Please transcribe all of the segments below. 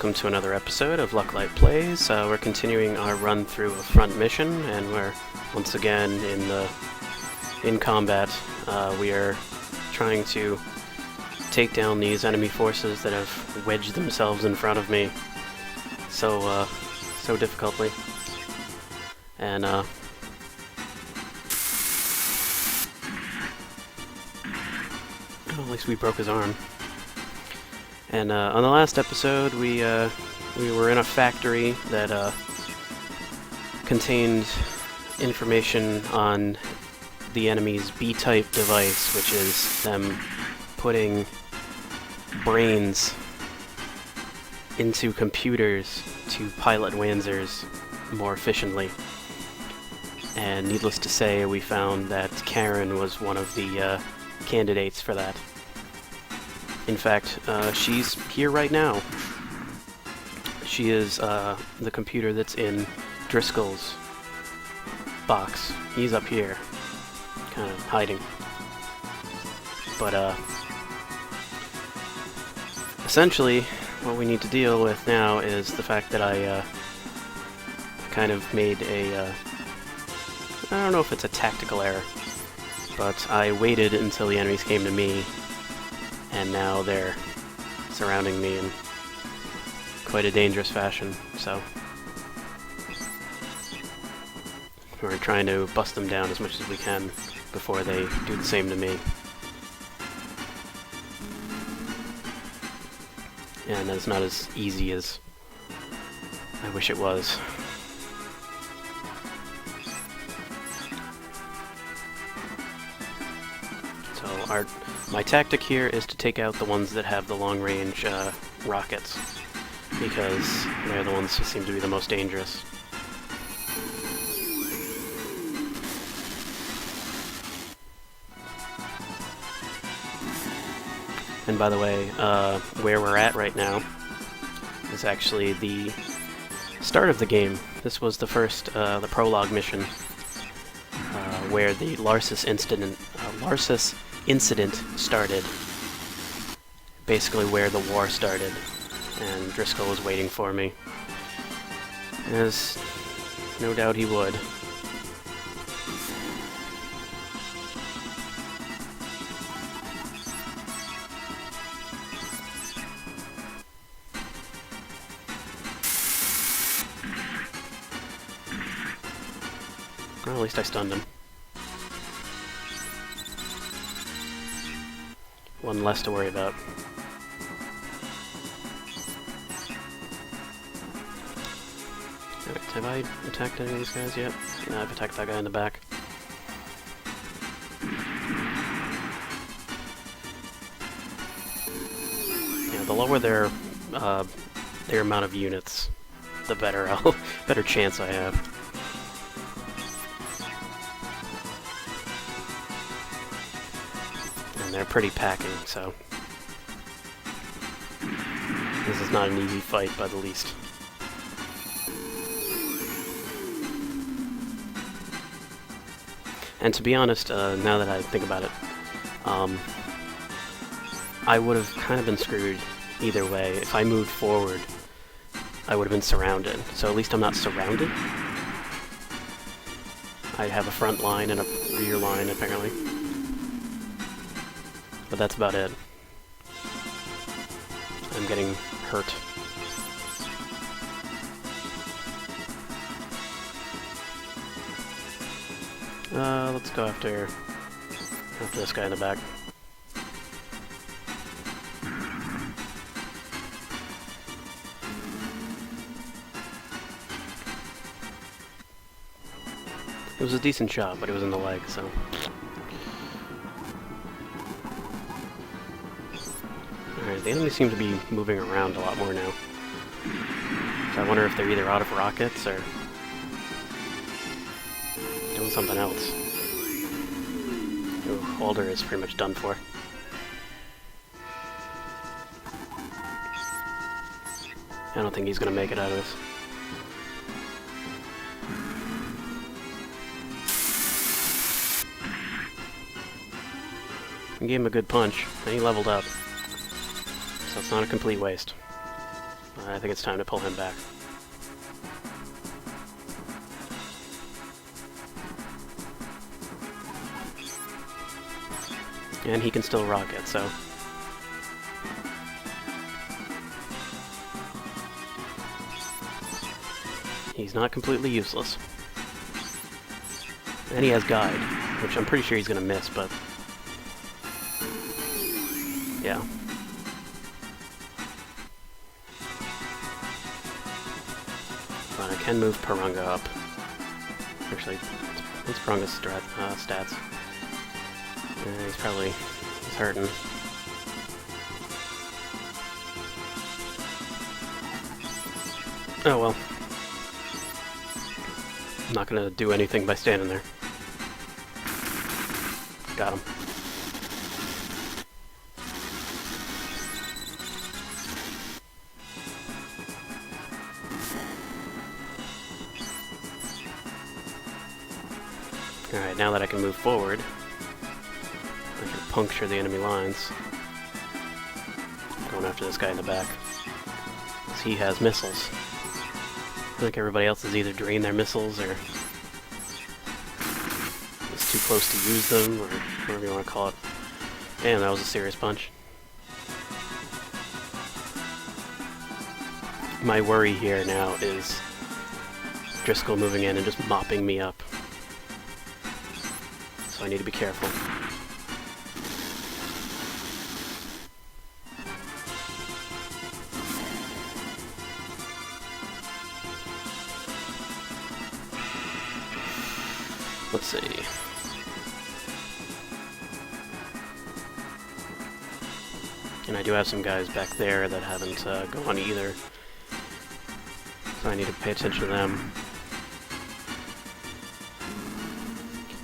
welcome to another episode of Lucklight Plays. We're continuing our run through a front mission, and we're once again in combat. We are trying to take down these enemy forces that have wedged themselves in front of me so difficultly. And oh, at least we broke his arm. And on the last episode, we were in a factory that contained information on the enemy's B-type device, which is them putting brains into computers to pilot Wanzers more efficiently. And needless to say, we found that Karen was one of the candidates for that. In fact, she's here right now. She is the computer that's in Driscoll's box. He's up here, kind of hiding. But essentially, what we need to deal with now is the fact that I kind of made a I don't know if it's a tactical error, but I waited until the enemies came to me, and now they're surrounding me in quite a dangerous fashion, so we're trying to bust them down as much as we can before they do the same to me. And it's not as easy as I wish it was. So my tactic here is to take out the ones that have the long-range rockets, because they're the ones who seem to be the most dangerous. And by the way, where we're at right now is actually the start of the game. This was the first, the prologue mission, where the Larcus Incident started. Basically where the war started, and Driscoll was waiting for me. As no doubt he would. Well, at least I stunned him. One less to worry about. Alright, have I attacked any of these guys yet? No, I've attacked that guy in the back. Yeah, the lower their amount of units, the better better chance I have. They're pretty packing, so this is not an easy fight by the least. And to be honest, now that I think about it, I would have kind of been screwed either way. If I moved forward, I would have been surrounded. So at least I'm not surrounded. I have a front line and a rear line, apparently. But that's about it. I'm getting hurt. Let's go after this guy in the back. It was a decent shot, but it was in the leg, so... The enemies seem to be moving around a lot more now. So I wonder if they're either out of rockets or doing something else. Ooh, Alder is pretty much done for. I don't think he's gonna make it out of this. I gave him a good punch, and he leveled up. So it's not a complete waste. I think it's time to pull him back. And he can still rocket, so... he's not completely useless. And he has Guide, which I'm pretty sure he's gonna miss, but... yeah. But I can move Purunga up. Actually, what's Purunga's stats? He's hurting. Oh well. I'm not gonna do anything by standing there. Got him. Alright, now that I can move forward, I can puncture the enemy lines. Going after this guy in the back. Because he has missiles. I think everybody else has either drained their missiles or is too close to use them, or whatever you want to call it. And that was a serious punch. My worry here now is Driscoll moving in and just mopping me up. So I need to be careful. Let's see. And I do have some guys back there that haven't gone either. So I need to pay attention to them.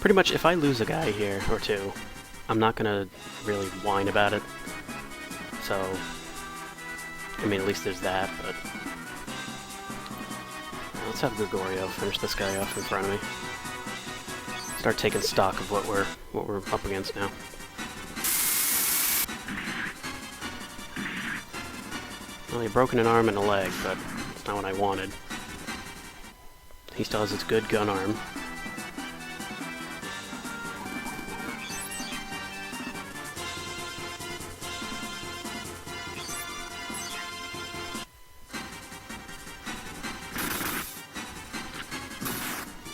Pretty much, if I lose a guy here, or two, I'm not gonna really whine about it. So, I mean, at least there's that, but... let's have Gregorio finish this guy off in front of me. Start taking stock of what we're up against now. Well, he broken an arm and a leg, but it's not what I wanted. He still has his good gun arm.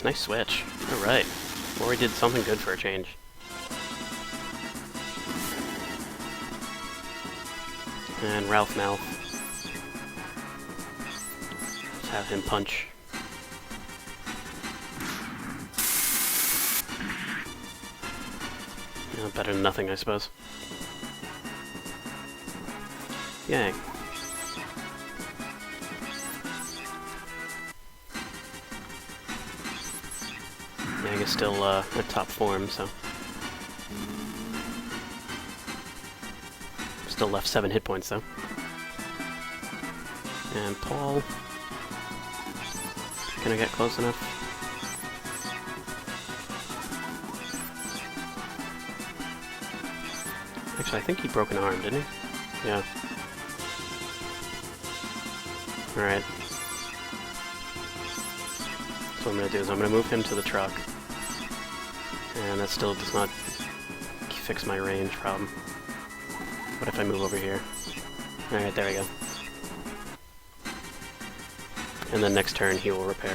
Nice switch. Alright. Rory did something good for a change. And Ralph Mouth. Let's have him punch. Yeah, better than nothing, I suppose. Yay. Yang is still at top form, so... still left 7 hit points, though. And Paul... can I get close enough? Actually, I think he broke an arm, didn't he? Yeah. Alright. So what I'm going to do is I'm going to move him to the truck. And that still does not fix my range problem. What if I move over here? Alright, there we go. And then next turn he will repair.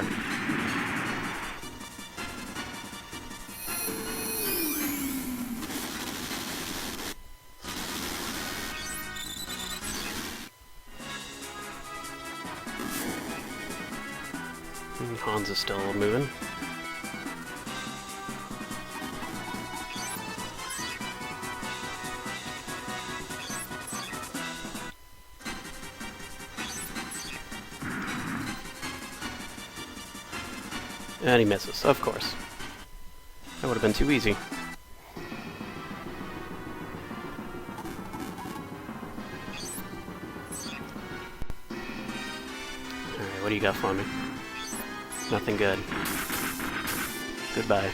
And Hans is still moving. And he misses, of course. That would have been too easy. Alright, what do you got for me? Nothing good. Goodbye.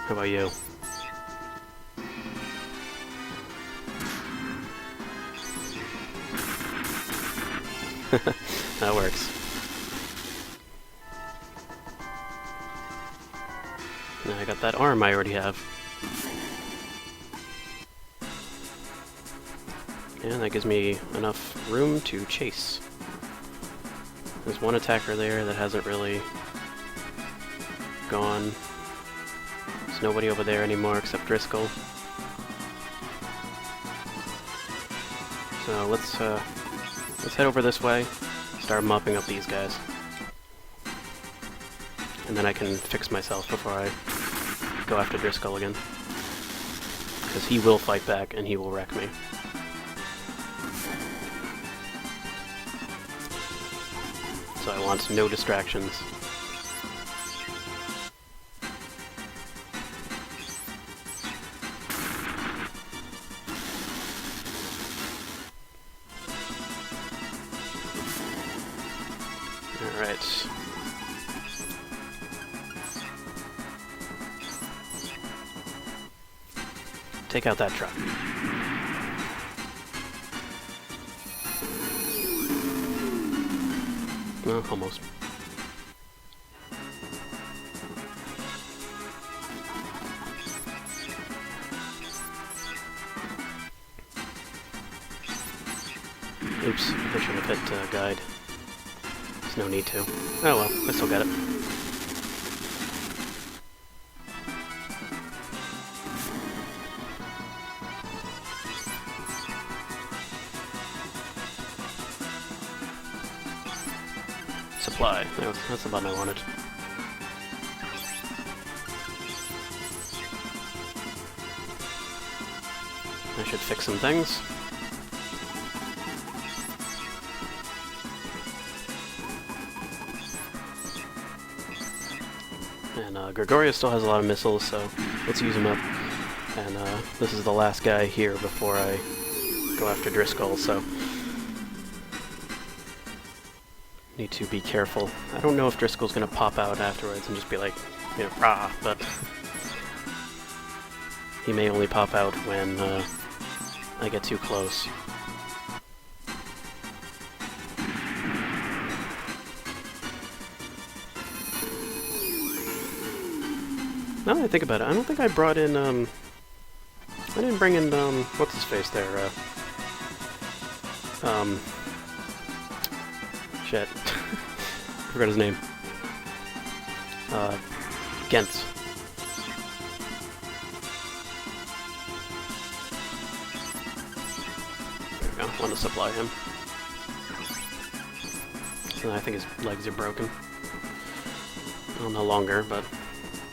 How about you? That works. Now I got that arm I already have. And that gives me enough room to chase. There's one attacker there that hasn't really gone. There's nobody over there anymore except Driscoll. So let's head over this way, start mopping up these guys. And then I can fix myself before I go after Driscoll again. Because he will fight back and he will wreck me. So I want no distractions. Alright. Take out that truck. Well, almost. Oops, I should have hit guide. There's no need to. Oh well, I still got it. Supply. That's the button I wanted. I should fix some things. And Gregoria still has a lot of missiles, so let's use them up. And this is the last guy here before I go after Driscoll, so need to be careful. I don't know if Driscoll's gonna pop out afterwards and just be like, you know, rah, but he may only pop out when I get too close. Now that I think about it, I don't think I brought in, I didn't bring in, what's his face there, shit. Forgot his name. Gens. There we go, want to supply him. So I think his legs are broken. Well, no longer, but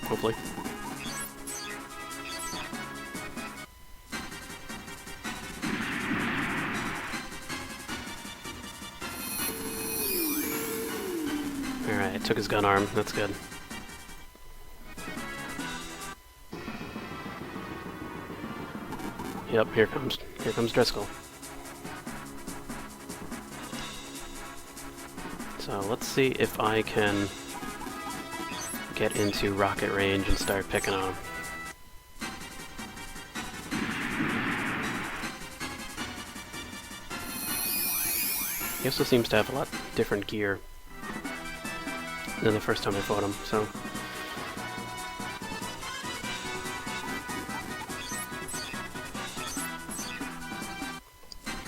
hopefully. Alright, took his gun arm, that's good. Yep, here comes Driscoll. So let's see if I can get into rocket range and start picking on him. He also seems to have a lot different gear than the first time I fought him, so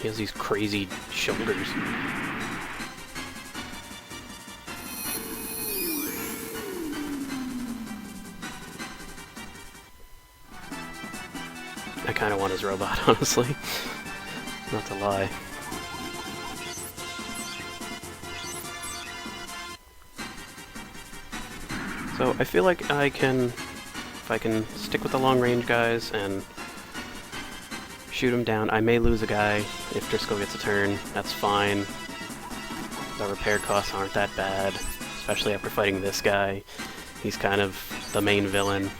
he has these crazy shoulders. I kind of want his robot, honestly. Not to lie. So I feel like if I can stick with the long range guys and shoot him down, I may lose a guy if Driscoll gets a turn. That's fine. The repair costs aren't that bad, especially after fighting this guy. He's kind of the main villain.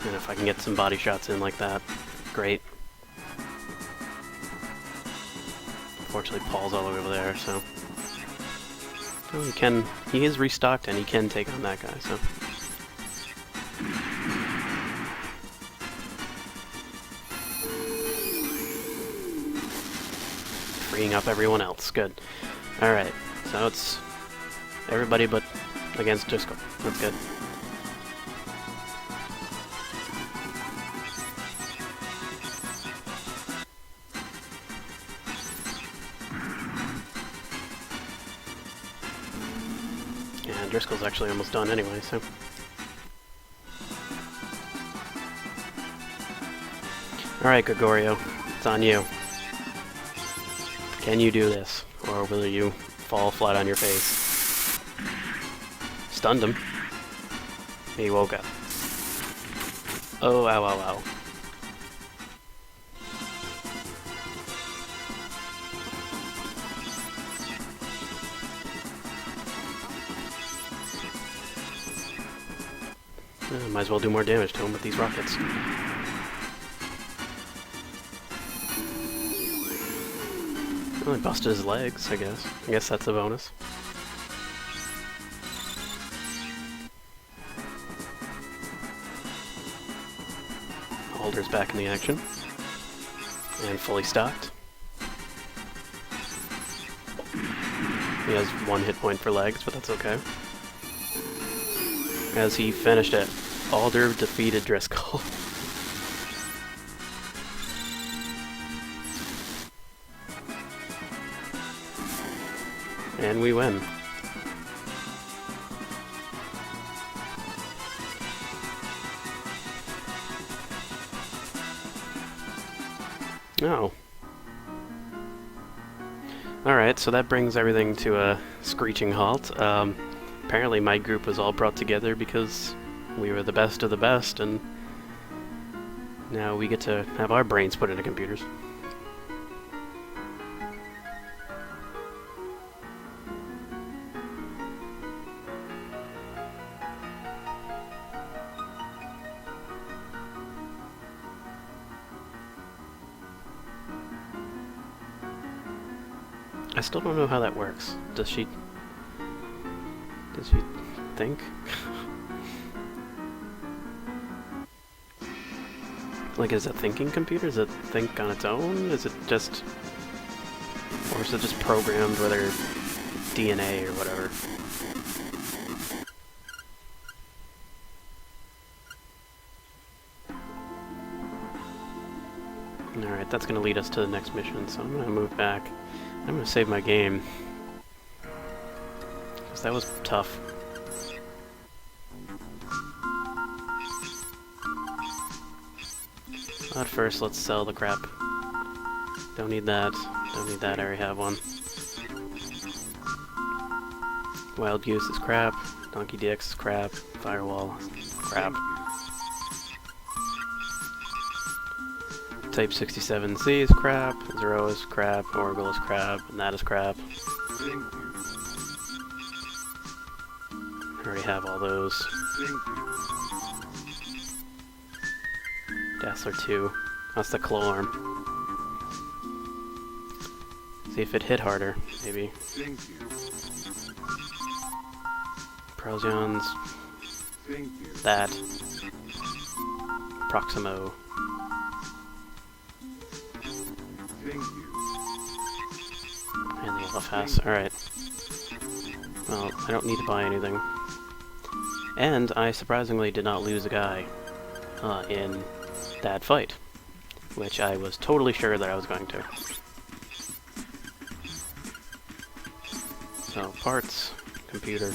And if I can get some body shots in like that, great. Unfortunately, Paul's all over there, so... Oh, he is restocked and he can take on that guy, so... freeing up everyone else. Good. Alright, so it's everybody but against Driscoll. That's good. Yeah, Driscoll's actually almost done anyway, so... Alright, Gregorio, it's on you. Can you do this? Or will you fall flat on your face? Stunned him. He woke up. Oh, ow, ow, ow. Might as well do more damage to him with these rockets. Well, he busted his legs, I guess. I guess that's a bonus. Holder's back in the action. And fully stocked. He has 1 hit point for legs, but that's okay. As he finished it, Alder defeated Driscoll. And we win. Oh. Alright, so that brings everything to a screeching halt. Apparently my group was all brought together because we were the best of the best, and now we get to have our brains put into computers. I still don't know how that works. Does she think? Like, is it thinking computer? Does it think on its own? Is it just... Or is it just programmed with her DNA or whatever? Alright, that's gonna lead us to the next mission, so I'm gonna move back. I'm gonna save my game. Because that was tough. But first, let's sell the crap. Don't need that. Don't need that, I already have one. Wild Goose is crap. Donkey DX is crap. Firewall is crap. Type 67C is crap. Zero is crap. Oracle is crap. And that is crap. I already have all those. Dassler 2. That's the claw arm. See if it hit harder, maybe. Prozyons. That. Proximo. And the LFS. Alright. Well, I don't need to buy anything. And I surprisingly did not lose a guy in that fight, which I was totally sure that I was going to. So, parts, computer.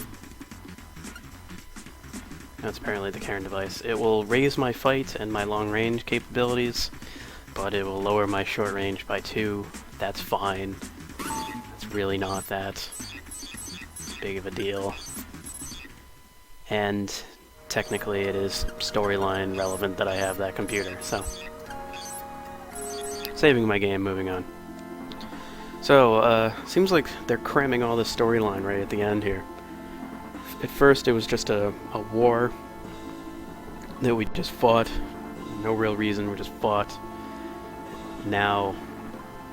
That's apparently the Carrion device. It will raise my fight and my long-range capabilities, but it will lower my short range by 2. That's fine. It's really not that big of a deal. And technically it is storyline relevant that I have that computer, so. Saving my game, moving on. So, seems like they're cramming all this storyline right at the end here. At first it was just a war that we just fought. No real reason, we just fought. Now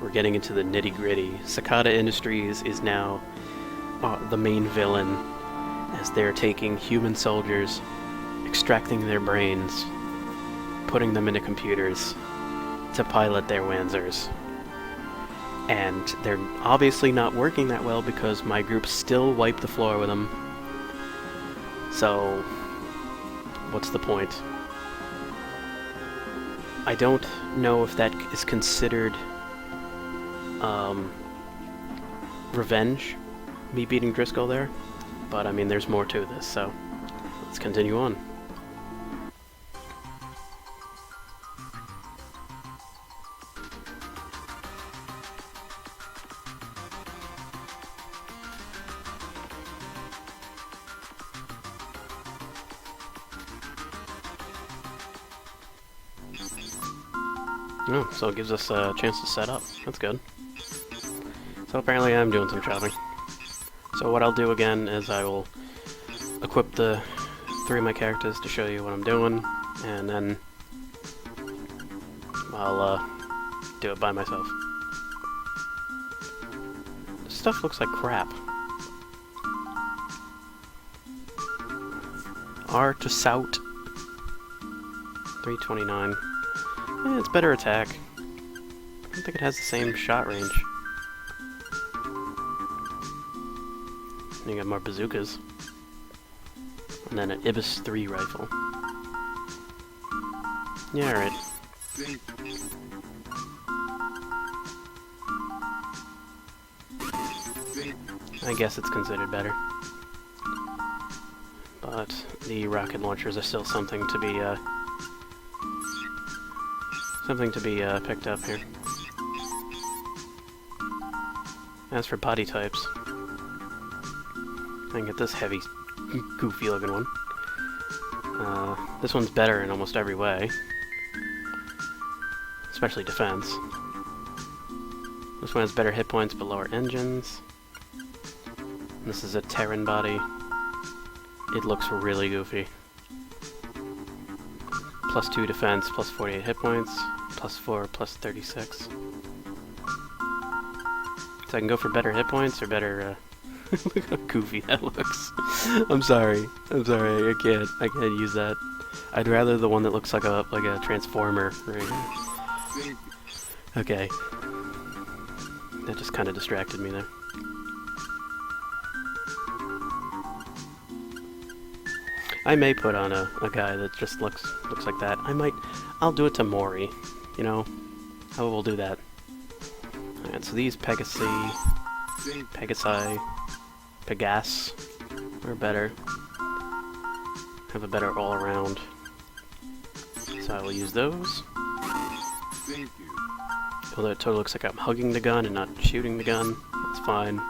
we're getting into the nitty-gritty. Cicada Industries is now the main villain, as they're taking human soldiers, extracting their brains, putting them into computers to pilot their Wanzers. And they're obviously not working that well because my group still wiped the floor with them. So, what's the point? I don't know if that is considered revenge, me beating Driscoll there, but I mean there's more to this, so let's continue on. Oh, so it gives us a chance to set up. That's good. So apparently I'm doing some shopping. So what I'll do again is I will equip the 3 of my characters to show you what I'm doing, and then I'll do it by myself. This stuff looks like crap. R to Sout. 329. Yeah, it's better attack. I don't think it has the same shot range. And you got more bazookas. And then an Ibis 3 rifle. Yeah, alright. I guess it's considered better. But the rocket launchers are still something to be picked up here. As for body types, I can get this heavy, goofy looking one. This one's better in almost every way, especially defense. This one has better hit points but lower engines. This is a Terran body. It looks really goofy. Plus 2 defense, plus 48 hit points, plus 4, plus 36. So I can go for better hit points or better, look how goofy that looks. I'm sorry, I can't use that. I'd rather the one that looks like a transformer right here. Okay. That just kind of distracted me there. I may put on a guy that just looks like that. I'll do it to Mori, you know? I will do that. Alright, so these Pegasi, Pegas are better. Have a better all-around. So I will use those. Although it totally looks like I'm hugging the gun and not shooting the gun. That's fine.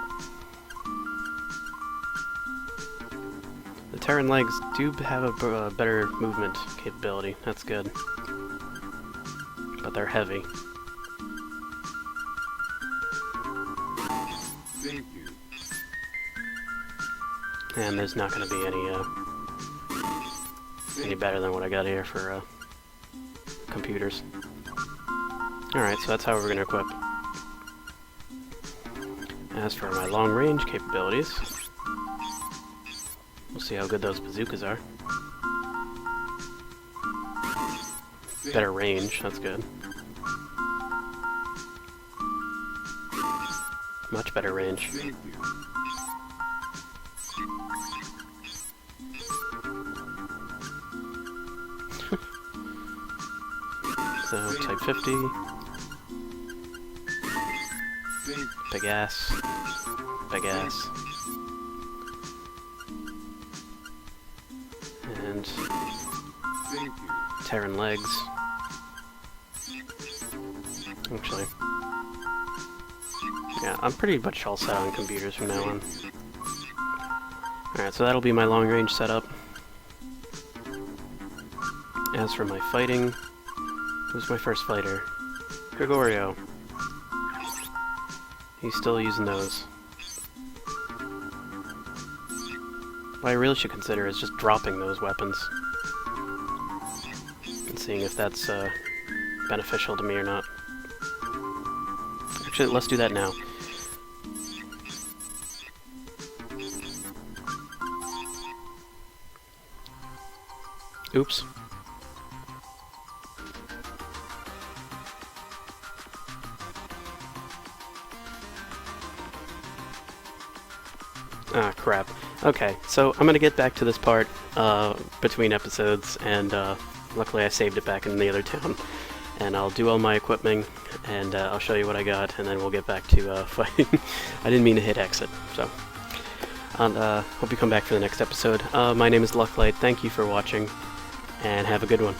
The Terran legs do have a better movement capability. That's good. But they're heavy. And there's not going to be any better than what I got here for computers. Alright, so that's how we're going to equip. As for my long-range capabilities, we'll see how good those bazookas are. Better range, that's good. Much better range. So, type 50. Big ass. Big ass. And Terran legs. Actually, yeah, I'm pretty much all set on computers from now on. Alright, so that'll be my long-range setup. As for my fighting, who's my first fighter? Gregorio. He's still using those. What I really should consider is just dropping those weapons. And seeing if that's beneficial to me or not. Actually, let's do that now. Oops. Ah, crap. Okay, so I'm gonna get back to this part between episodes, and luckily I saved it back in the other town. And I'll do all my equipping, and I'll show you what I got, and then we'll get back to fighting. I didn't mean to hit exit, so. And hope you come back for the next episode. My name is Lucklight. Thank you for watching, and have a good one.